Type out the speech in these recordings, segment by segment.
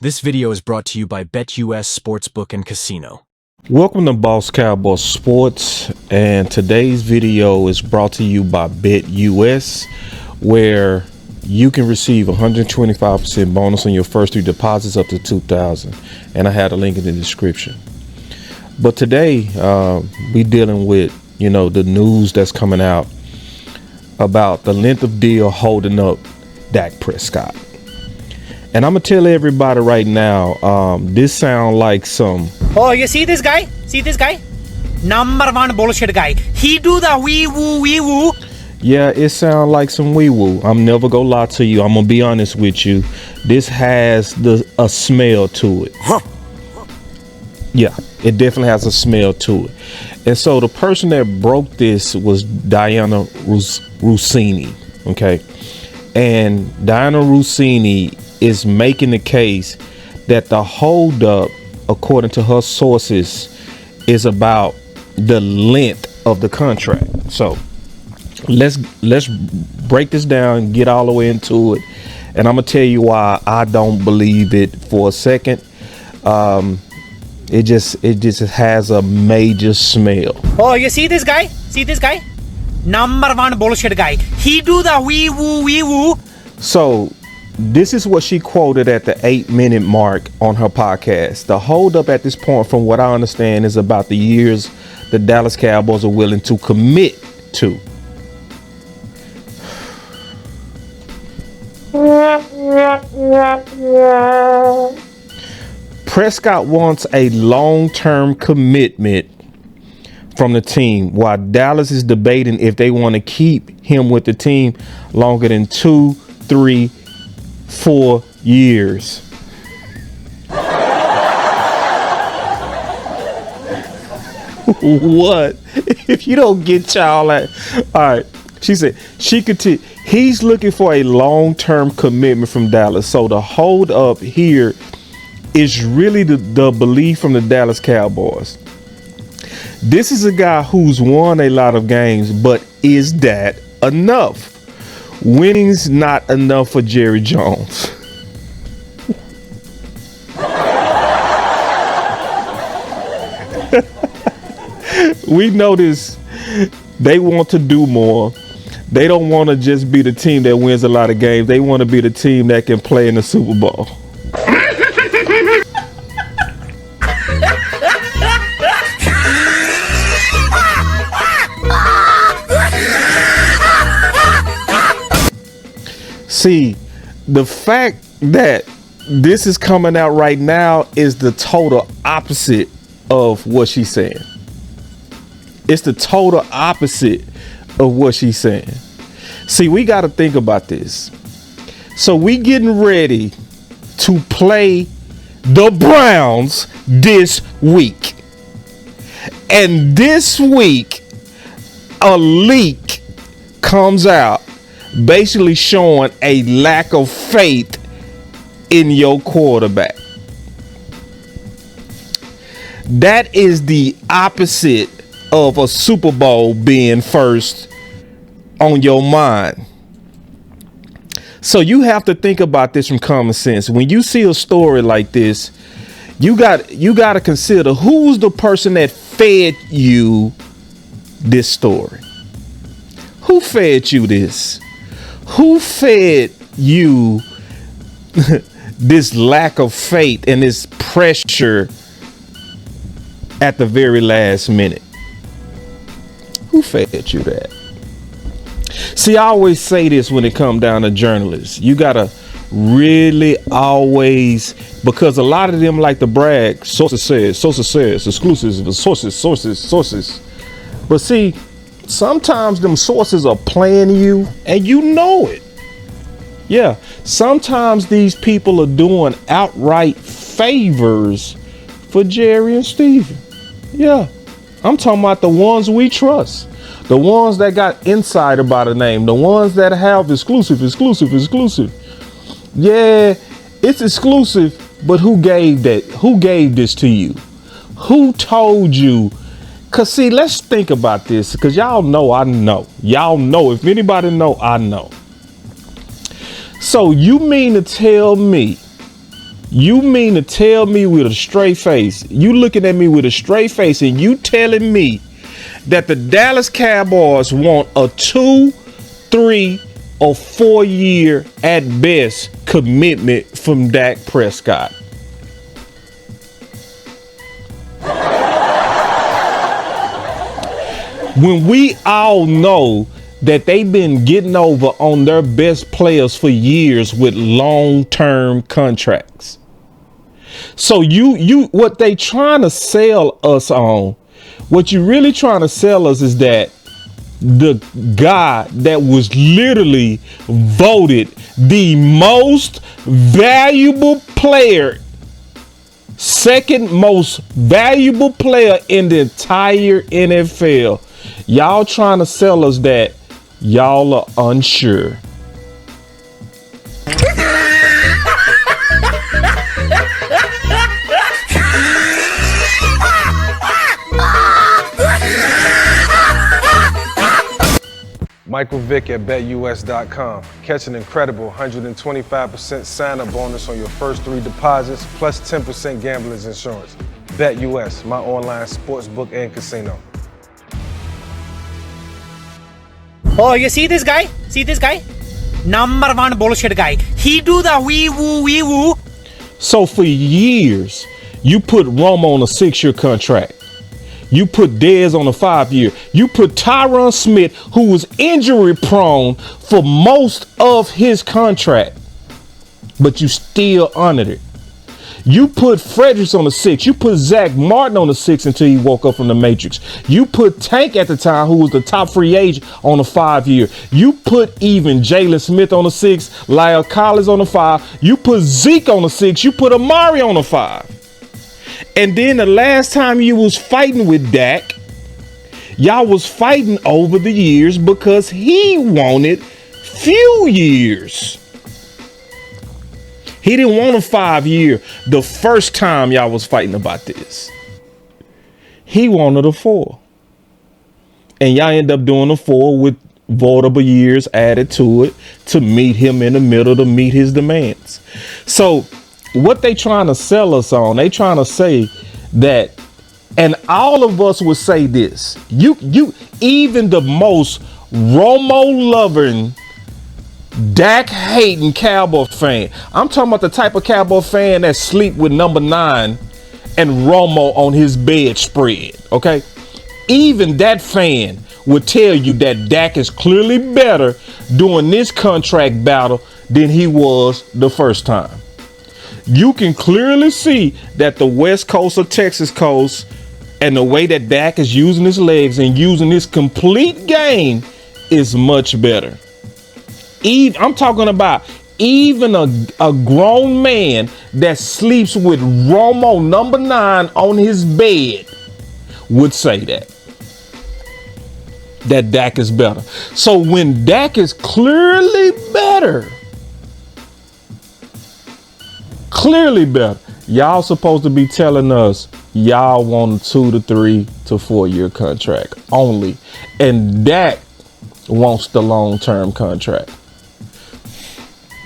This video is brought to you by BetUS Sportsbook and Casino. Welcome to Boss Cowboy Sports, and today's video is brought to you by BetUS, where you can receive 125% bonus on your first 3 deposits up to $2,000, and I had a link in the description. But today we dealing with the news that's coming out about the length of deal holding up Dak Prescott. And I'm gonna tell everybody right now, this sound like some. Oh, you see this guy? See this guy? Number one bullshit guy. He do the wee woo. Yeah, it sound like some wee woo. I'm never gonna lie to you. I'm gonna be honest with you. This has a smell to it. Huh. Yeah, it definitely has a smell to it. And so the person that broke this was Diana Russini. Okay, and Diana Russini is making the case that the holdup, according to her sources, is about the length of the contract. So let's break this down, get all the way into it, and I'm gonna tell you why I don't believe it for a second. It just has a major smell. Oh, you see this guy? See this guy? Number one bullshit guy. He do the wee woo. So this is what she quoted at the 8-minute mark on her podcast. The holdup at this point, from what I understand, is about the years the Dallas Cowboys are willing to commit to. Prescott wants a long-term commitment from the team, while Dallas is debating if they want to keep him with the team longer than 2, 3, 4 years. What? If you don't get y'all that. All right. She said she could. He's looking for a long-term commitment from Dallas. So the hold up here is really the belief from the Dallas Cowboys. This is a guy who's won a lot of games, but is that enough? Winning's not enough for Jerry Jones. We notice they want to do more. They don't want to just be the team that wins a lot of games. They want to be the team that can play in the Super Bowl. See, the fact that this is coming out right now is the total opposite of what she's saying. It's the total opposite of what she's saying. See, we got to think about this. So we getting ready to play the Browns this week. And this week, a leak comes out basically showing a lack of faith in your quarterback. That is the opposite of a Super Bowl being first on your mind. So you have to think about this from common sense. When you see a story like this, you got to consider who's the person that fed you this story. Who fed you this? Who fed you this lack of faith and this pressure at the very last minute? Who fed you that? See, I always say this when it comes down to journalists. You gotta really always, because a lot of them like to brag. Sources says, exclusives, sources. But see, sometimes them sources are playing you and you know it. Yeah, sometimes these people are doing outright favors for Jerry and Steven. Yeah, I'm talking about the ones we trust. The ones that got insider by the name. The ones that have exclusive. Yeah, it's exclusive, but who gave that? Who gave this to you? Who told you? Because see, let's think about this, because y'all know I know. Y'all know. If anybody know, I know. So you mean to tell me You mean to tell me with a straight face, you looking at me with a straight face and you telling me that the Dallas Cowboys want a 2, 3, or 4 year at best commitment from Dak Prescott? When we all know that they've been getting over on their best players for years with long-term contracts. So what they trying to sell us on, what you really trying to sell us is that the guy that was literally voted the most valuable player, second most valuable player in the entire NFL, y'all trying to sell us that y'all are unsure. Michael Vick at BetUS.com. Catch an incredible 125% sign-up bonus on your first 3 deposits, plus 10% gambler's insurance. BetUS, my online sportsbook and casino. Oh, you see this guy? See this guy? Number one bullshit guy. He do the wee woo. So for years, you put Romo on a 6-year contract. You put Dez on a 5-year. You put Tyron Smith, who was injury prone for most of his contract, but you still honored it. You put Fredericks on the 6. You put Zach Martin on the 6 until he woke up from the Matrix. You put Tank at the time, who was the top free agent, on a 5-year. You put even Jalen Smith on the 6, Lyle Collins on the 5. You put Zeke on the 6. You put Amari on the 5. And then the last time you was fighting with Dak, y'all was fighting over the years because he wanted few years. He didn't want a 5-year the first time y'all was fighting about this. He wanted a 4. And y'all end up doing a 4 with voidable years added to it to meet him in the middle, to meet his demands. So what they trying to sell us on, they trying to say that, and all of us would say this, you even the most Romo loving, Dak hating Cowboy fan, I'm talking about the type of Cowboy fan that sleep with number 9 and Romo on his bedspread, okay? Even that fan would tell you that Dak is clearly better during this contract battle than he was the first time. You can clearly see that the West Coast or Texas Coast and the way that Dak is using his legs and using his complete game is much better. I'm talking about even a grown man that sleeps with Romo number 9 on his bed would say that Dak is better. So when Dak is clearly better, y'all supposed to be telling us y'all want a 2 to 3 to 4 year contract only, and Dak wants the long-term contract.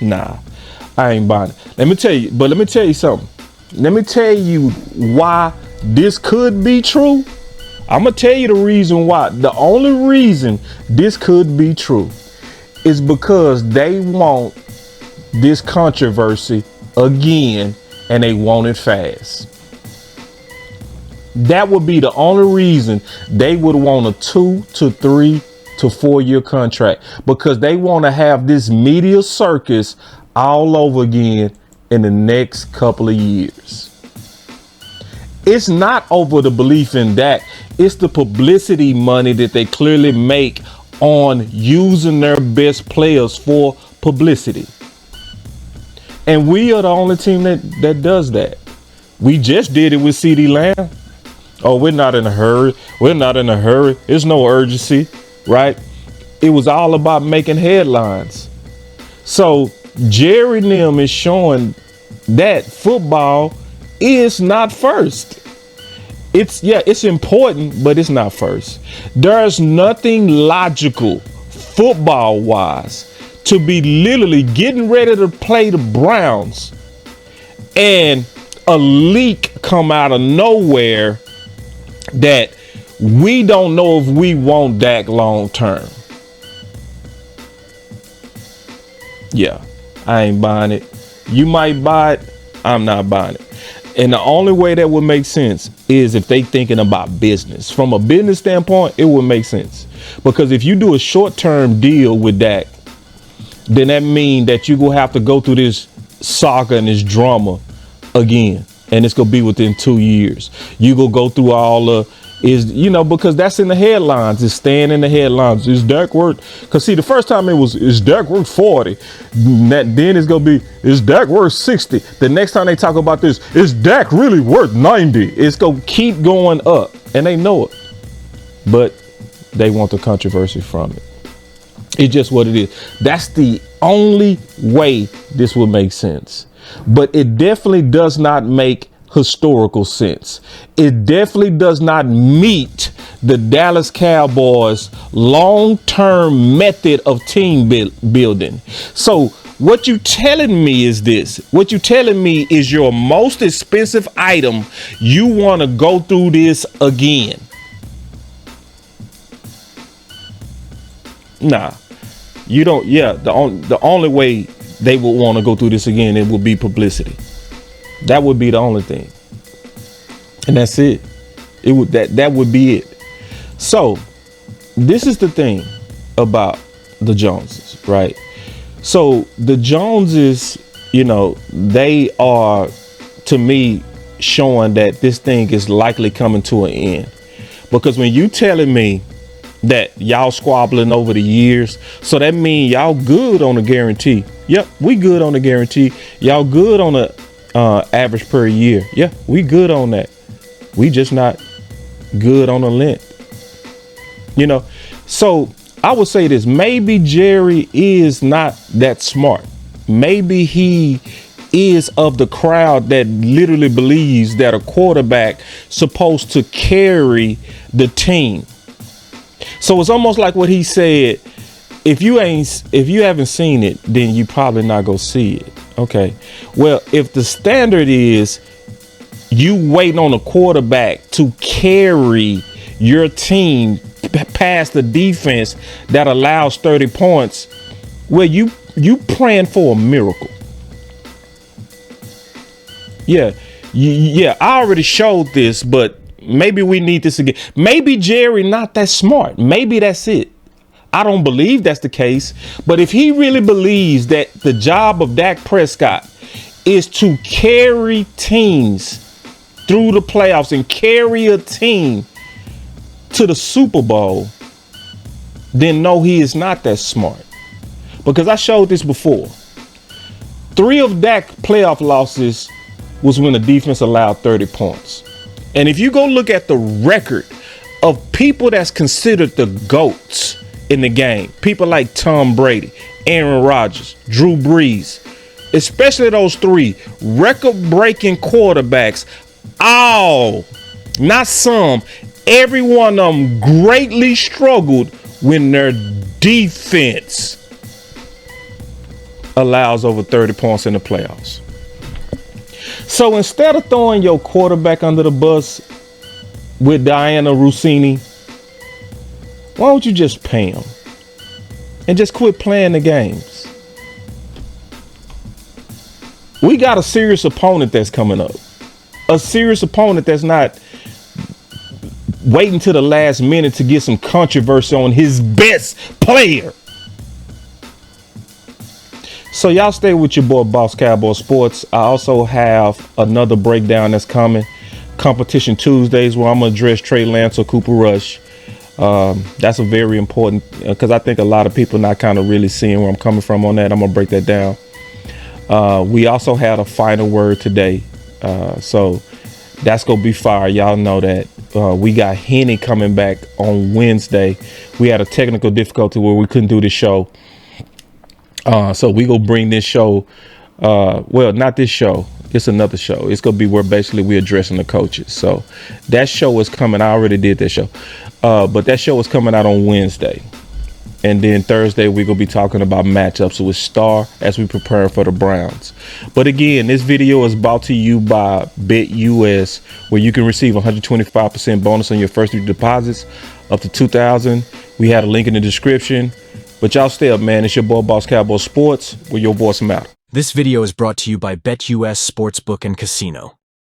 Nah, I ain't buying it. Let me tell you something. Let me tell you why this could be true. I'm gonna tell you the reason why. The only reason this could be true is because they want this controversy again, and they want it fast. That would be the only reason they would want a 2 to 3 to 4 year contract, because they want to have this media circus all over again in the next couple of years. It's not over the belief in Dak. It's the publicity money that they clearly make on using their best players for publicity. And we are the only team that does that. We just did it with CeeDee Lamb. Oh, we're not in a hurry. We're not in a hurry. There's no urgency, right? It was all about making headlines. So Jerry and them is showing that football is not first. It's important, but it's not first. There's nothing logical football wise to be literally getting ready to play the Browns and a leak come out of nowhere that we don't know if we want Dak long term. Yeah, I ain't buying it. You might buy it. I'm not buying it. And the only way that would make sense is if they thinking about business. From a business standpoint, it would make sense. Because if you do a short-term deal with Dak, then that means that you're going to have to go through this saga and this drama again. And it's going to be within 2 years. You going to go through all the, because that's in the headlines. It's staying in the headlines. Is Dak worth? Because see, the first time it was, is Dak worth 40? Then it's going to be, is Dak worth 60? The next time they talk about this, is Dak really worth 90? It's going to keep going up. And they know it. But they want the controversy from it. It's just what it is. That's the only way this would make sense. But it definitely does not make historical sense. It definitely does not meet the Dallas Cowboys long-term method of team building. So what you telling me is this. What you telling me is your most expensive item. You want to go through this again. Nah, you don't. Yeah, the only way they would want to go through this again, it would be publicity. That would be the only thing, and that's it. It would that would be it. So this is the thing about the Joneses, right? So the Joneses, they are, to me, showing that this thing is likely coming to an end, because when you telling me that y'all squabbling over the years, so that means y'all good on a guarantee. Yep, we good on the guarantee. Y'all good on the average per year. Yeah, we good on that. We just not good on the length. So I would say this. Maybe Jerry is not that smart. Maybe he is of the crowd that literally believes that a quarterback supposed to carry the team. So it's almost like what he said. If you haven't seen it, then you probably not gonna see it. Okay. Well, if the standard is you waiting on a quarterback to carry your team past the defense that allows 30 points, well, you praying for a miracle. Yeah. I already showed this, but maybe we need this again. Maybe Jerry not that smart. Maybe that's it. I don't believe that's the case. But if he really believes that the job of Dak Prescott is to carry teams through the playoffs and carry a team to the Super Bowl, then no, he is not that smart. Because I showed this before. 3 of Dak's playoff losses was when the defense allowed 30 points. And if you go look at the record of people that's considered the GOATs in the game, people like Tom Brady, Aaron Rodgers, Drew Brees, especially those 3 record-breaking quarterbacks, all, not some, every one of them greatly struggled when their defense allows over 30 points in the playoffs. So instead of throwing your quarterback under the bus with Diana Rossini, why don't you just pay him and just quit playing the games? We got a serious opponent that's coming up. A serious opponent that's not waiting to the last minute to get some controversy on his best player. So y'all stay with your boy Boss Cowboy Sports. I also have another breakdown that's coming. Competition Tuesdays, where I'm going to address Trey Lance or Cooper Rush. That's a very important, because I think a lot of people not kind of really seeing where I'm coming from on that. I'm going to break that down. We also had a final word today. So that's going to be fire. Y'all know that. We got Henny coming back on Wednesday. We had a technical difficulty where we couldn't do the show. So we gonna bring this show, well, not this show, it's another show. It's gonna be where basically we're addressing the coaches. So that show is coming. I already did that show, but that show is coming out on Wednesday. And then Thursday, we're going to be talking about matchups with Star as we prepare for the Browns. But again, this video is brought to you by BetUS, where you can receive 125% bonus on your first 3 deposits up to $2,000. We had a link in the description. But y'all stay up, man. It's your boy, Boss Cowboy Sports, where your voice matter. This video is brought to you by BetUS Sportsbook and Casino.